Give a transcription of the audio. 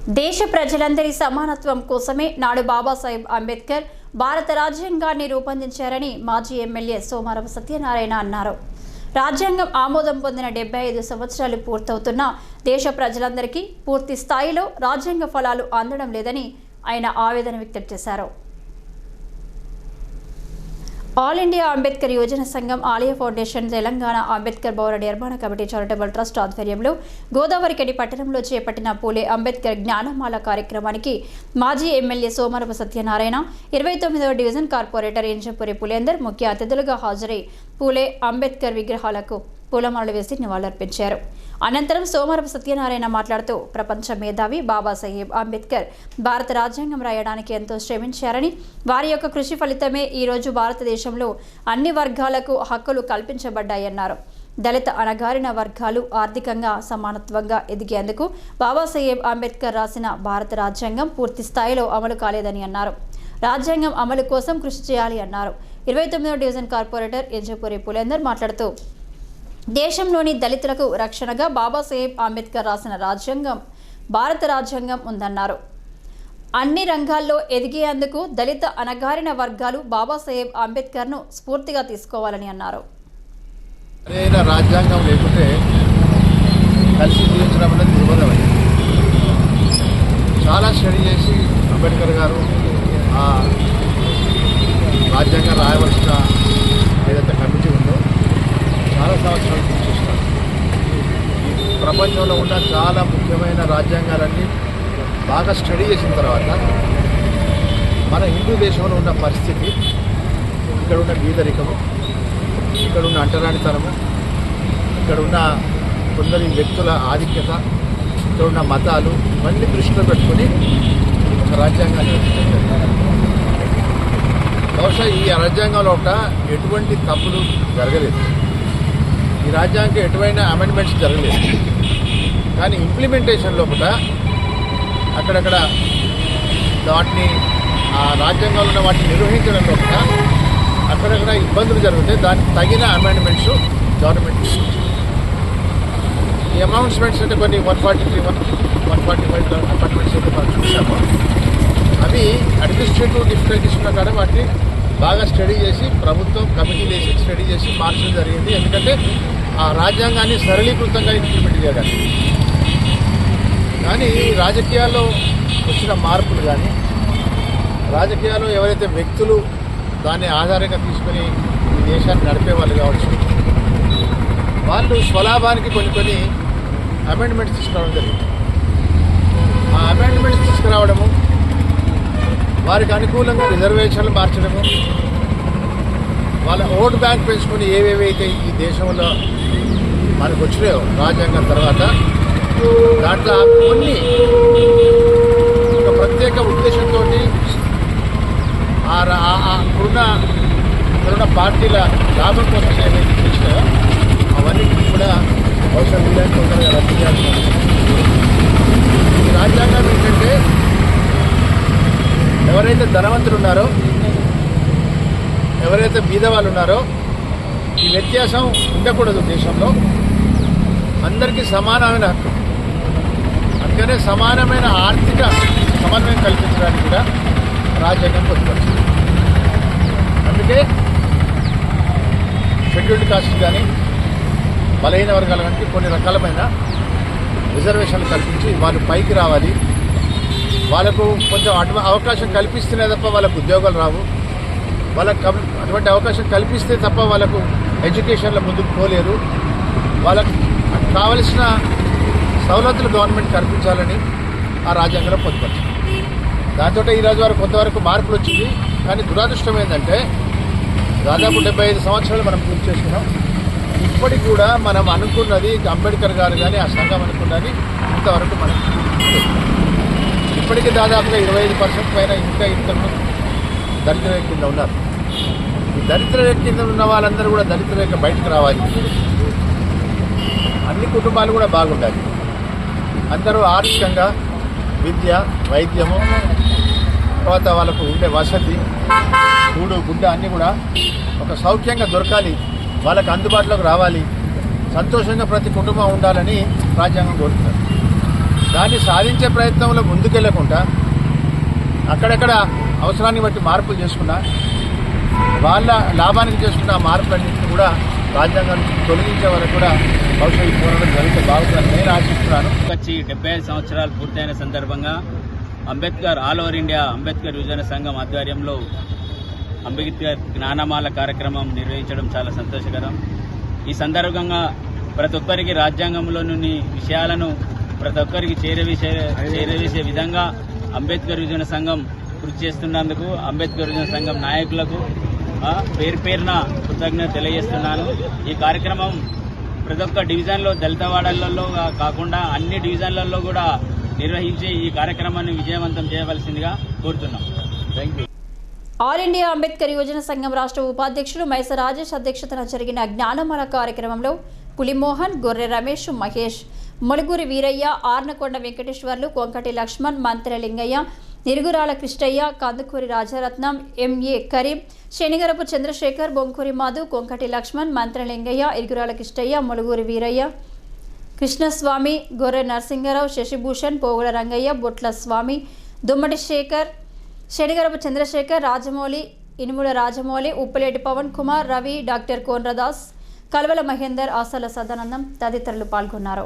దేశ ప్రజలందరి సమానత్వం కోసమే నాడు బాబాసాహెబ్ అంబేద్కర్ భారత రాజ్యాంగాన్ని రూపొందించారని మాజీ ఎమ్మెల్యే సోమారపు సత్యనారాయణ అన్నారు. రాజ్యాంగం ఆమోదం పొందిన 75 సంవత్సరాలు పూర్తవుతున్నా దేశ ప్రజలందరికీ పూర్తి స్థాయిలో రాజ్యాంగ ఫలాలు అందడం లేదని ఆయన ఆవేదన వ్యక్తం చేశారు. ఆల్ ఇండియా అంబేద్కర్ యోజన సంఘం ఆలయ ఫౌండేషన్ తెలంగాణ అంబేద్కర్ భవన నిర్మాణ కమిటీ చారిటబుల్ ట్రస్ట్ ఆధ్వర్యంలో గోదావరిఖని పట్టణంలో చేపట్టిన పూలే అంబేద్కర్ జ్ఞానమాల కార్యక్రమానికి మాజీ ఎమ్మెల్యే సోమారపు సత్యనారాయణ, 29వ డివిజన్ కార్పొరేటర్ ఇంజంపూరి పులేందర్ ముఖ్య అతిథులుగా హాజరై పూలే అంబేద్కర్ విగ్రహాలకు పూలమాలలు వేసి నివాళులర్పించారు. అనంతరం సోమారపు సత్యనారాయణ మాట్లాడుతూ ప్రపంచ మేధావి బాబాసాహెబ్ అంబేద్కర్ భారత రాజ్యాంగం రాయడానికి ఎంతో శ్రమించారని, వారి యొక్క కృషి ఫలితమే ఈరోజు భారతదేశంలో అన్ని వర్గాలకు హక్కులు కల్పించబడ్డాయన్నారు. దళిత అణగారిన వర్గాలు ఆర్థికంగా సమానత్వంగా ఎదిగేందుకు బాబాసాహెబ్ అంబేద్కర్ రాసిన భారత రాజ్యాంగం పూర్తి స్థాయిలో అమలు కాలేదని అన్నారు. రాజ్యాంగం అమలు కోసం కృషి చేయాలి అన్నారు. 29వ డివిజన్ కార్పొరేటర్ ఇంజంపూరి పులేందర్ మాట్లాడుతూ దేశంలోని దళితులకు రక్షణగా బాబాసాహెబ్ అంబేద్కర్ రాసిన రాజ్యాంగం భారత రాజ్యాంగం ఉందన్నారు. అన్ని రంగాల్లో ఎదిగేందుకు దళిత అణగారిన వర్గాలు బాబాసాహెబ్ అంబేద్కర్ను స్ఫూర్తిగా తీసుకోవాలని అన్నారు. రాజ్యాంగం లేకుంటే కలిసి జీవించడం అనేది దుర్భరమైంది. చాలా స్టడీ చేసి అంబేద్కర్ గారు ఆ రాజ్యాంగం రాయవలసిన ఏదైతే కమిటీ ఉందో చాలా సంవత్సరాలు కృషి చేస్తారు. ప్రపంచంలో ఉన్న చాలా ముఖ్యమైన రాజ్యాంగాలన్నీ బాగా స్టడీ చేసిన తర్వాత మన హిందూ దేశంలో ఉన్న పరిస్థితి, ఇక్కడ ఉన్న బీదరికము, ఇక్కడ ఉన్న అంటరానితనము, ఇక్కడ ఉన్న కొందరి వ్యక్తుల ఆధిక్యత, ఇక్కడ ఉన్న మతాలు ఇవన్నీ దృష్టిలో పెట్టుకుని ఒక రాజ్యాంగాన్ని రచించారు. బహుశా ఈ రాజ్యాంగంలో ఎటువంటి తప్పులు జరగలేదు, ఈ రాజ్యాంగం ఎటువంటి అమెండ్మెంట్స్ జరగలేదు. కానీ ఇంప్లిమెంటేషన్ లోపల అక్కడక్కడ వాటిని ఆ రాజ్యాంగంలో ఉన్న వాటిని నిర్వహించడం లోపల అక్కడక్కడ ఇబ్బందులు జరుగుతాయి. దానికి తగిన అమెండ్మెంట్స్ గవర్నమెంట్ ఈ అమౌంట్స్మెంట్స్ అంటే కొన్ని 143, 145 అమెండ్మెంట్స్ అయితే మనం చూసాము. అవి అడ్మినిస్ట్రేటివ్ డిఫికల్టీస్ ఉన్న కాడ వాటిని బాగా స్టడీ చేసి ప్రభుత్వం కమిటీలు వేసి స్టడీ చేసి మార్చడం జరిగింది. ఎందుకంటే ఆ రాజ్యాంగాన్ని సరళీకృతంగా ఇంప్లిమెంట్ చేయడానికి. కానీ రాజకీయాల్లో వచ్చిన మార్పులు కానీ, రాజకీయాల్లో ఎవరైతే వ్యక్తులు దాన్ని ఆధారంగా తీసుకొని ఈ దేశాన్ని నడిపే వాళ్ళు కావచ్చు, వాళ్ళు స్వలాభానికి కొన్ని అమెండ్మెంట్స్ తీసుకురావడం జరిగింది. ఆ అమెండ్మెంట్స్ తీసుకురావడము, వారికి అనుకూలంగా రిజర్వేషన్లు మార్చడము, వాళ్ళ ఓటు బ్యాంక్ పెంచుకొని ఏవేవైతే ఈ దేశంలో మనకు వచ్చినాయో రాజ్యాంగం తర్వాత దాంట్లో కొన్ని ఒక ప్రత్యేక ఉద్దేశంతో ఇప్పుడున్న పార్టీల లాభం కోసం ఏవైతే చేసినాయో అవన్నిటిని కూడా బహుశా వీలైన తొందరగా రద్దు చేయాల్సి ఈ రాజ్యాంగం ఏంటంటే ఎవరైతే ధనవంతులు ఉన్నారో, ఎవరైతే బీదవాళ్ళు ఉన్నారో ఈ వ్యత్యాసం ఉండకూడదు. దేశంలో అందరికీ సమానమైన హక్కు, అందుకనే సమానమైన ఆర్థిక సమన్వయం కల్పించడానికి కూడా రాజ్యాంగం పొందుపరిచింది. అందుకే షెడ్యూల్డ్ కాస్ట్ కానీ బలహీన వర్గాల కానీ కొన్ని రకాలమైన రిజర్వేషన్లు కల్పించి వాళ్ళు పైకి రావాలి, వాళ్ళకు కొంచెం అవకాశం కల్పిస్తేనే తప్ప వాళ్ళకు ఉద్యోగాలు రావు, వాళ్ళకు అటువంటి అవకాశం కల్పిస్తే తప్ప వాళ్ళకు ఎడ్యుకేషన్లో ముందుకు పోలేరు, వాళ్ళకు కావలసిన సవలతులు గవర్నమెంట్ కల్పించాలని ఆ రాజ్యాంగంలో పొందుపరిచింది. దాంతో ఈరోజు వరకు కొంతవరకు మార్పులు వచ్చింది. కానీ దురదృష్టం ఏంటంటే దాదాపు 75 సంవత్సరాలు మనం పూర్తి చేసుకున్నాం. ఇప్పటికి కూడా మనం అనుకున్నది అంబేద్కర్ గారు కానీ ఆ సంఘం అనుకున్నది ఇంతవరకు మనం ఇప్పటికీ దాదాపుగా 25% పైన ఇంకా దళిత రేఖ కింద ఉన్నారు. ఈ దళిత రేఖ కింద ఉన్న వాళ్ళందరూ కూడా దళిత రేఖ బయటకు రావాలి. అన్ని కుటుంబాలు కూడా బాగుండాలి. అందరూ ఆర్థికంగా, విద్య, వైద్యము, తర్వాత వాళ్ళకు ఉండే వసతి, కూడు గుడ్డ అన్నీ కూడా ఒక సౌఖ్యంగా దొరకాలి, వాళ్ళకు అందుబాటులోకి రావాలి, సంతోషంగా ప్రతి కుటుంబం ఉండాలని రాజ్యాంగం కోరుతున్నారు. దాన్ని సాధించే ప్రయత్నంలో ముందుకెళ్లకుండా అక్కడక్కడ అవసరాన్ని బట్టి మార్పులు చేసుకున్నా వాళ్ళ లాభానికి చేసుకున్న ఆ మార్పులన్నింటినీ కూడా రాజ్యాంగం నుంచి తొలగించే వరకు కూడా భవిష్యత్తు పోరాటం జరిగితే బాగుంటుందని నేను ఆశిస్తున్నాను. వచ్చి 75 సంవత్సరాలు పూర్తయిన సందర్భంగా Ambedkar all over India Ambedkar యువజన సంఘం ఆధ్వర్యంలో అంబేద్కర్ జ్ఞానమాల కార్యక్రమం నిర్వహించడం చాలా సంతోషకరం. ఈ సందర్భంగా ప్రతి ఒక్కరికి రాజ్యాంగంలోని విషయాలను ప్రతి ఒక్కరికి చేరవేసే విధంగా అంబేద్కర్ యువజన సంఘం కృషి చేస్తున్నందుకు అంబేద్కర్ యువజన సంఘం నాయకులకు పేరున కృతజ్ఞత తెలియజేస్తున్నాను. ఈ కార్యక్రమం ప్రతి ఒక్క డివిజన్లో దళితవాడలలో కాకుండా అన్ని డివిజన్లలో కూడా నిర్వహించి ఈ కార్యక్రమాన్ని విజయవంతం చేయవలసిందిగా కోరుతున్నాం. Thank you. All India Ambedkar యువజన సంఘం రాష్ట్ర ఉపాధ్యక్షులు మైస రాజేష్ అధ్యక్షతన జరిగిన జ్ఞానమాల కార్యక్రమంలో పులిమోహన్, గొర్రె రమేష్, మహేష్, మొలుగురి వీరయ్య, ఆర్నకొండ వెంకటేశ్వర్లు, కొంకటి లక్ష్మణ్, మంత్ర లింగయ్య, ఇరుగురాల కృష్ణయ్య, కందుకూరి రాజరత్నం, ఎంఏ కరీం, శనిగరపు చంద్రశేఖర్, బొంకూరి మాధు, కొంకటి లక్ష్మణ్, మంత్ర లింగయ్య, ఇరుగురాల కృష్ణయ్య, మొలుగురి వీరయ్య, కృష్ణస్వామి, గొర్రె నరసింగరావు, శశిభూషణ్, పోగుల రంగయ్య, బొట్ల స్వామి, దుమ్మటి శేఖర్, శనిగరపు చంద్రశేఖర్, రాజమౌళి, ఇనుముల రాజమౌళి, ఉప్పలేటి పవన్ కుమార్, రవి, డాక్టర్ కోన్రదాస్, కల్వల మహేందర్, ఆసల సదానందం తదితరులు పాల్గొన్నారు.